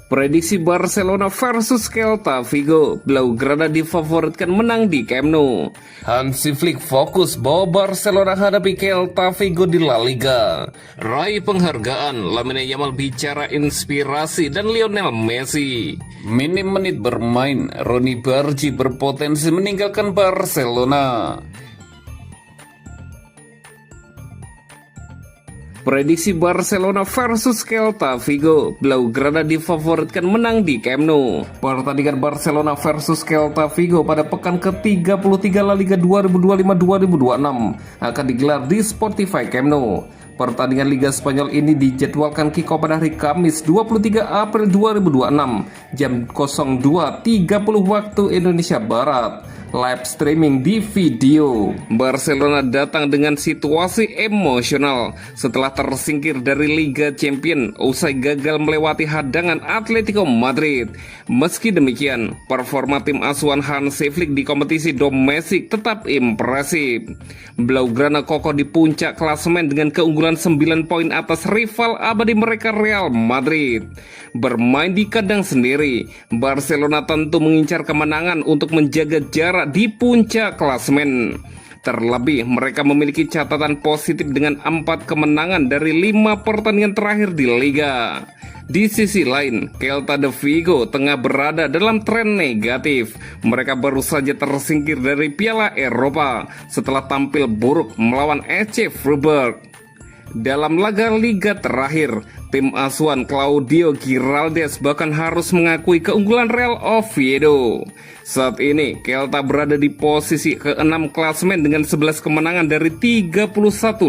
Prediksi Barcelona versus Celta Vigo, Blaugrana difavoritkan menang di Camp Nou. Hansi Flick fokus bawa Barcelona hadapi Celta Vigo di La Liga. Raih penghargaan, Lamine Yamal bicara inspirasi dan Lionel Messi. Minim menit bermain, Ronny Bargi berpotensi meninggalkan Barcelona. Prediksi Barcelona versus Celta Vigo, Blaugrana difavoritkan menang di Camp Nou. Pertandingan Barcelona versus Celta Vigo pada pekan ke-33 La Liga 2025-2026 akan digelar di Spotify Camp Nou. Pertandingan Liga Spanyol ini dijadwalkan kick-off pada hari Kamis 23 April 2026 jam 02.30 waktu Indonesia Barat. Live streaming di video. Barcelona datang dengan situasi emosional setelah tersingkir dari Liga Champions usai gagal melewati hadangan Atletico Madrid. Meski demikian, performa tim asuhan Hansi Flick di kompetisi domestik tetap impresif. Blaugrana kokoh di puncak klasemen dengan keunggulan 9 poin atas rival abadi mereka Real Madrid. Bermain di kandang sendiri, Barcelona tentu mengincar kemenangan untuk menjaga jarak di puncak klasemen. Terlebih mereka memiliki catatan positif dengan 4 kemenangan dari 5 pertandingan terakhir di Liga. Di sisi lain, Celta de Vigo tengah berada dalam tren negatif. Mereka baru saja tersingkir dari Piala Eropa setelah tampil buruk melawan SC Freiburg. Dalam laga Liga terakhir, tim asuhan Claudio Giraldes bahkan harus mengakui keunggulan Real Oviedo. Saat ini, Celta berada di posisi ke-6 klasemen dengan 11 kemenangan dari 31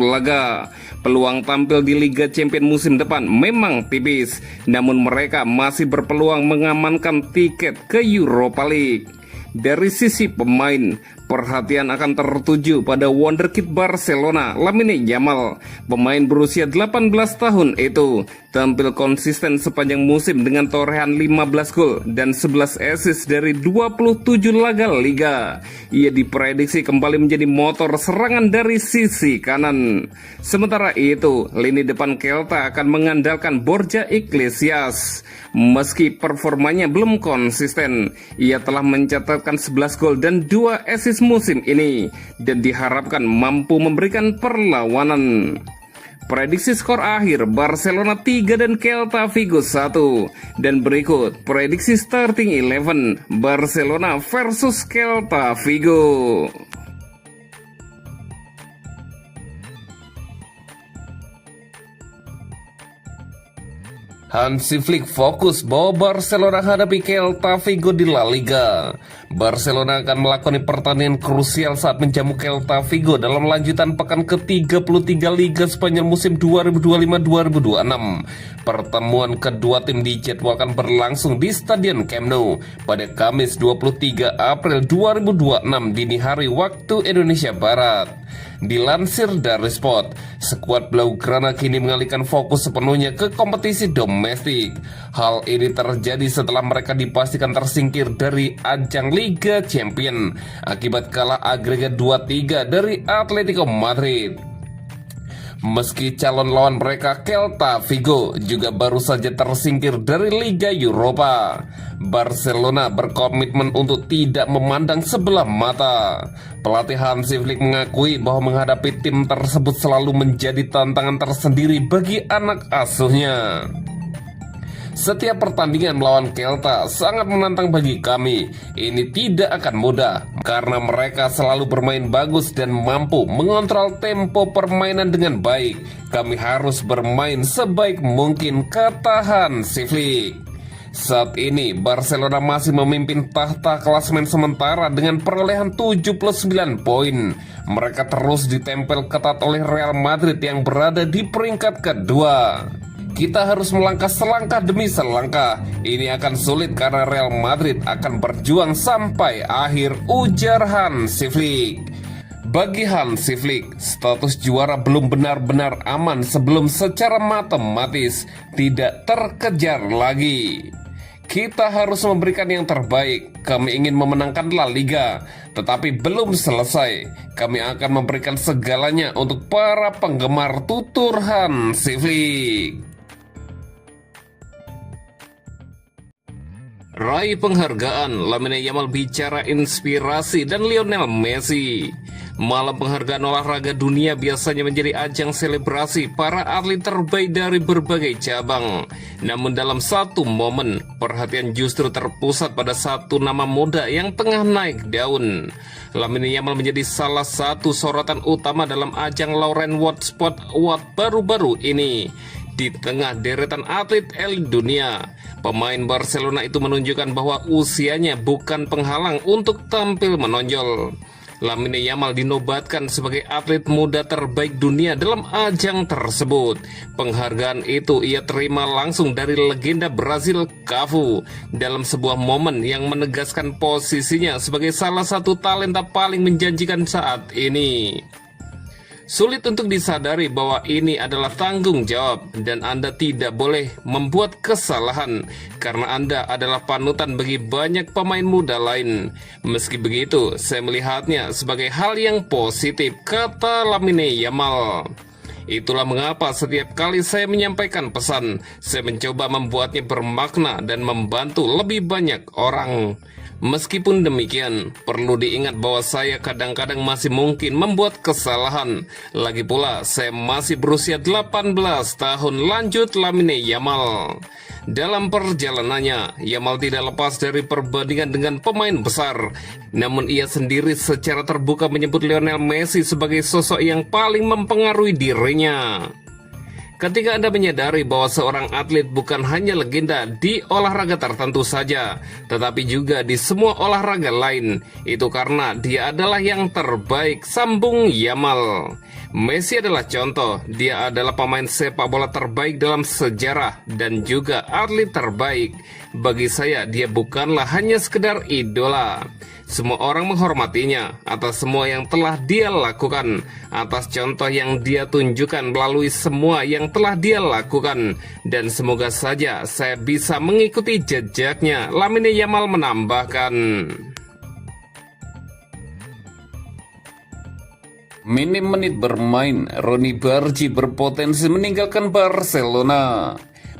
laga. Peluang tampil di Liga Champions musim depan memang tipis, namun mereka masih berpeluang mengamankan tiket ke Europa League. Dari sisi pemain, perhatian akan tertuju pada wonderkid Barcelona, Lamine Yamal. Pemain berusia 18 tahun itu tampil konsisten sepanjang musim dengan torehan 15 gol dan 11 assist dari 27 laga Liga. Ia diprediksi kembali menjadi motor serangan dari sisi kanan. Sementara itu, lini depan Celta akan mengandalkan Borja Iglesias. Meski performanya belum konsisten, ia telah mencatatkan 11 gol dan 2 assist musim ini dan diharapkan mampu memberikan perlawanan. Prediksi skor akhir Barcelona 3 dan Celta Vigo 1. Dan berikut prediksi starting 11 Barcelona versus Celta Vigo. Hansi Flick fokus bawa Barcelona hadapi Celta Vigo di La Liga. Barcelona akan melakoni pertandingan krusial saat menjamu Celta Vigo dalam lanjutan pekan ke-33 Liga Spanyol musim 2025-2026. Pertemuan kedua tim dijadwalkan berlangsung di Stadion Camp Nou pada Kamis 23 April 2026 dini hari waktu Indonesia Barat. Dilansir dari Sport, skuad Blaugrana kini mengalihkan fokus sepenuhnya ke kompetisi domestik. Hal ini terjadi setelah mereka dipastikan tersingkir dari ajang Liga Champions akibat kalah agregat 2-3 dari Atletico Madrid. Meski calon lawan mereka Celta Vigo juga baru saja tersingkir dari Liga Eropa, Barcelona berkomitmen untuk tidak memandang sebelah mata. Pelatih Hansi Flick mengakui bahwa menghadapi tim tersebut selalu menjadi tantangan tersendiri bagi anak asuhnya. Setiap pertandingan melawan Celta sangat menantang bagi kami. Ini tidak akan mudah karena mereka selalu bermain bagus dan mampu mengontrol tempo permainan dengan baik. Kami harus bermain sebaik mungkin, kata Hansi Flick. Saat ini Barcelona masih memimpin tahta klasemen sementara dengan perolehan 79 poin. Mereka terus ditempel ketat oleh Real Madrid yang berada di peringkat kedua. Kita harus melangkah selangkah demi selangkah. Ini akan sulit karena Real Madrid akan berjuang sampai akhir, ujar Hansi Flick. Bagi Hansi Flick, status juara belum benar-benar aman sebelum secara matematis tidak terkejar lagi. Kita harus memberikan yang terbaik. Kami ingin memenangkan La Liga, tetapi belum selesai. Kami akan memberikan segalanya untuk para penggemar, tutur Hansi Flick. Raih penghargaan, Lamine Yamal bicara inspirasi dan Lionel Messi. Malam penghargaan olahraga dunia biasanya menjadi ajang selebrasi para atlet terbaik dari berbagai cabang. Namun dalam satu momen, perhatian justru terpusat pada satu nama muda yang tengah naik daun. Lamine Yamal menjadi salah satu sorotan utama dalam ajang Lauren World Sport Award baru-baru ini. Di tengah deretan atlet elit dunia, pemain Barcelona itu menunjukkan bahwa usianya bukan penghalang untuk tampil menonjol. Lamine Yamal dinobatkan sebagai atlet muda terbaik dunia dalam ajang tersebut. Penghargaan itu ia terima langsung dari legenda Brazil Cafu dalam sebuah momen yang menegaskan posisinya sebagai salah satu talenta paling menjanjikan saat ini. Sulit untuk disadari bahwa ini adalah tanggung jawab dan Anda tidak boleh membuat kesalahan karena Anda adalah panutan bagi banyak pemain muda lain. Meski begitu, saya melihatnya sebagai hal yang positif, kata Lamine Yamal. Itulah mengapa setiap kali saya menyampaikan pesan, saya mencoba membuatnya bermakna dan membantu lebih banyak orang. Meskipun demikian, perlu diingat bahwa saya kadang-kadang masih mungkin membuat kesalahan. Lagi pula, saya masih berusia 18 tahun, lanjut Lamine Yamal. Dalam perjalanannya, Yamal tidak lepas dari perbandingan dengan pemain besar. Namun ia sendiri secara terbuka menyebut Lionel Messi sebagai sosok yang paling mempengaruhi dirinya. Ketika Anda menyadari bahwa seorang atlet bukan hanya legenda di olahraga tertentu saja, tetapi juga di semua olahraga lain, itu karena dia adalah yang terbaik, sambung Yamal. Messi adalah contoh, dia adalah pemain sepak bola terbaik dalam sejarah dan juga atlet terbaik. Bagi saya, dia bukanlah hanya sekedar idola. Semua orang menghormatinya atas semua yang telah dia lakukan, atas contoh yang dia tunjukkan melalui semua yang telah dia lakukan, dan semoga saja saya bisa mengikuti jejaknya, Lamine Yamal menambahkan. Minim menit bermain, Ronny Bargi berpotensi meninggalkan Barcelona.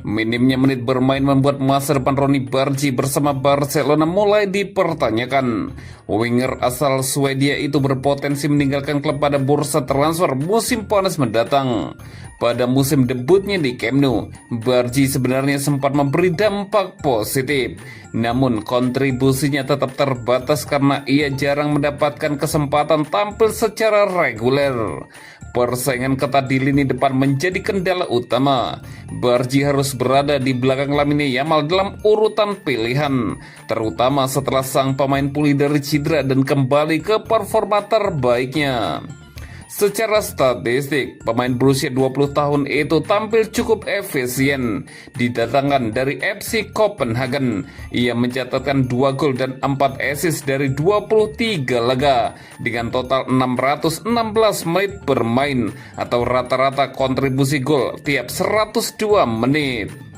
Minimnya menit bermain membuat masa depan Ronny Bargi bersama Barcelona mulai dipertanyakan. Winger asal Swedia itu berpotensi meninggalkan klub pada bursa transfer musim panas mendatang. Pada musim debutnya di Camp Nou, Bargi sebenarnya sempat memberi dampak positif. Namun kontribusinya tetap terbatas karena ia jarang mendapatkan kesempatan tampil secara reguler. Persaingan ketat di lini depan menjadi kendala utama. Bargi harus berada di belakang Lamine Yamal dalam urutan pilihan, terutama setelah sang pemain pulih dari cedera dan kembali ke performa terbaiknya. Secara statistik, pemain berusia 20 tahun itu tampil cukup efisien. Didatangkan dari FC Copenhagen, ia mencatatkan 2 gol dan 4 assist dari 23 laga dengan total 616 menit bermain atau rata-rata kontribusi gol tiap 102 menit.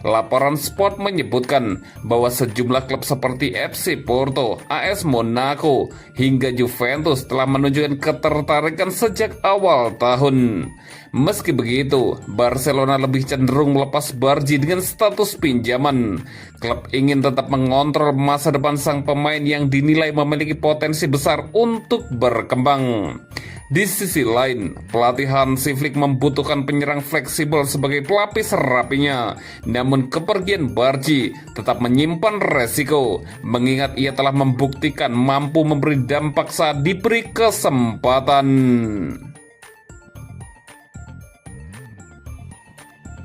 Laporan Sport menyebutkan bahwa sejumlah klub seperti FC Porto, AS Monaco, hingga Juventus telah menunjukkan ketertarikan sejak awal tahun. Meski begitu, Barcelona lebih cenderung melepas Bargi dengan status pinjaman. Klub ingin tetap mengontrol masa depan sang pemain yang dinilai memiliki potensi besar untuk berkembang. Di sisi lain, pelatih Hansi Flick membutuhkan penyerang fleksibel sebagai pelapis rapinya. Namun kepergian Bargi tetap menyimpan resiko, mengingat ia telah membuktikan mampu memberi dampak saat diberi kesempatan.